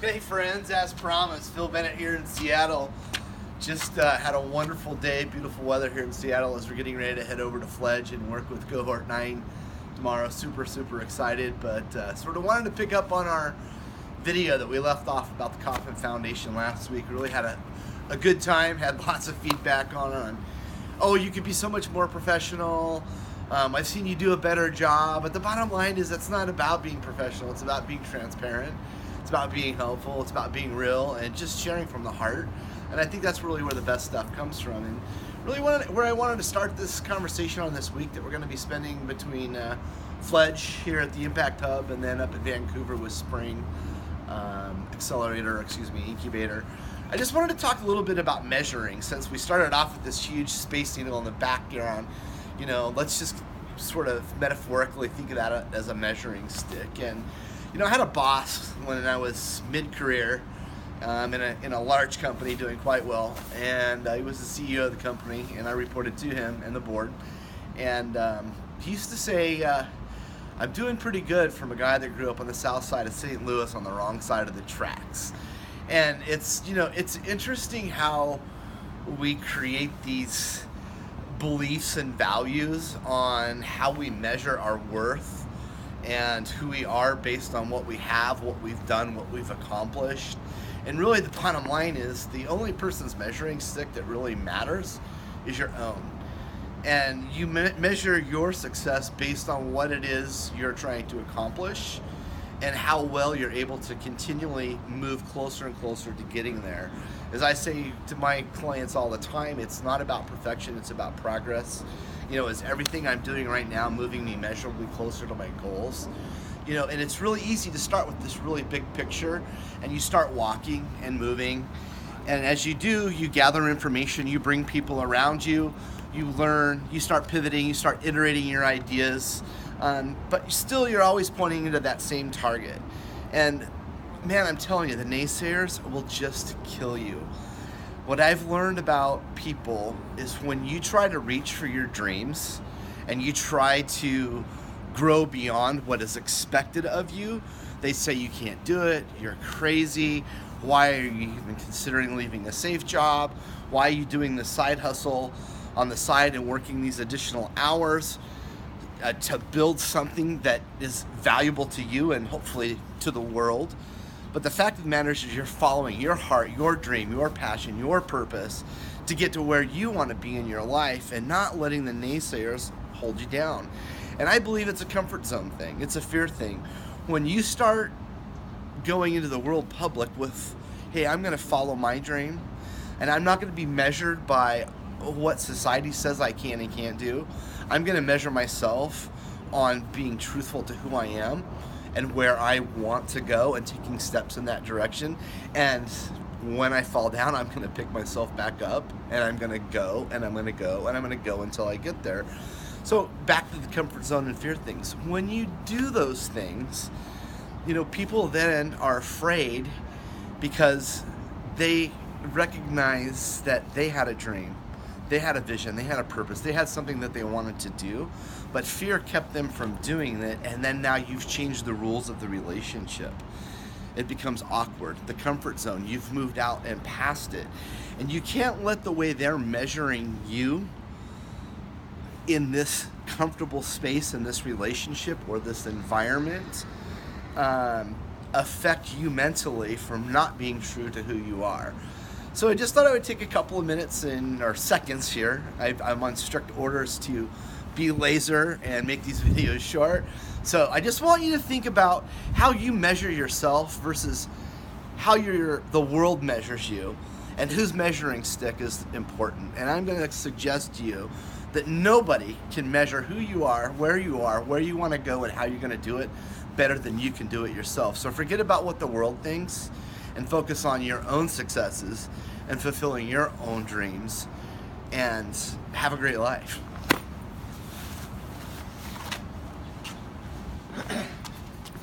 Hey friends, as promised, Phil Bennett here in Seattle. Just had a wonderful day, beautiful weather here in Seattle as we're getting ready to head over to Fledge and work with Cohort 9 tomorrow. Super excited, but sort of wanted to pick up on our video that we left off about the Kauffman Foundation last week. We really had a good time, had lots of feedback on, oh, you could be so much more professional. I've seen you do a better job, but the bottom line is it's not about being professional, it's about being transparent. It's about being helpful, it's about being real, and just sharing from the heart. And I think that's really where the best stuff comes from. And really where I wanted to start this conversation on this week that we're going to be spending between Fledge here at the Impact Hub and then up in Vancouver with Spring Incubator. I just wanted to talk a little bit about measuring, since we started off with this huge space needle in the background. You know, let's just sort of metaphorically think of that as a measuring stick. And you know, I had a boss when I was mid-career in a large company doing quite well, and he was the CEO of the company, and I reported to him and the board. And he used to say, I'm doing pretty good from a guy that grew up on the south side of St. Louis on the wrong side of the tracks. And it's interesting how we create these beliefs and values on how we measure our worth and who we are based on what we have, what we've done, what we've accomplished. And really the bottom line is the only person's measuring stick that really matters is your own. And you measure your success based on what it is you're trying to accomplish and how well you're able to continually move closer and closer to getting there. As I say to my clients all the time, it's not about perfection, it's about progress. You know, is everything I'm doing right now moving me measurably closer to my goals? You know, and it's really easy to start with this really big picture, and you start walking and moving. And as you do, you gather information, you bring people around you, you learn, you start pivoting, you start iterating your ideas, but still you're always pointing into that same target. And man, I'm telling you, the naysayers will just kill you. What I've learned about people is when you try to reach for your dreams and you try to grow beyond what is expected of you, they say you can't do it, you're crazy, why are you even considering leaving a safe job, why are you doing this side hustle on the side and working these additional hours to build something that is valuable to you and hopefully to the world. But the fact of the matter is you're following your heart, your dream, your passion, your purpose to get to where you want to be in your life and not letting the naysayers hold you down. And I believe it's a comfort zone thing. It's a fear thing. When you start going into the world public with, hey, I'm going to follow my dream and I'm not going to be measured by what society says I can and can't do. I'm going to measure myself on being truthful to who I am and where I want to go and taking steps in that direction. And when I fall down, I'm gonna pick myself back up and I'm gonna go and I'm gonna go and I'm gonna go until I get there. So back to the comfort zone and fear things. When you do those things, you know, people then are afraid because they recognize that they had a dream. They had a vision, they had a purpose, they had something that they wanted to do, but fear kept them from doing it, and then now you've changed the rules of the relationship. It becomes awkward. The comfort zone, you've moved out and past it. And you can't let the way they're measuring you in this comfortable space, in this relationship or this environment, affect you mentally from not being true to who you are. So I just thought I would take a couple of minutes or seconds here. I'm on strict orders to be laser and make these videos short. So I just want you to think about how you measure yourself versus how the world measures you, and whose measuring stick is important. And I'm going to suggest to you that nobody can measure who you are, where you want to go, and how you're going to do it better than you can do it yourself. So forget about what the world thinks and focus on your own successes and fulfilling your own dreams, and have a great life.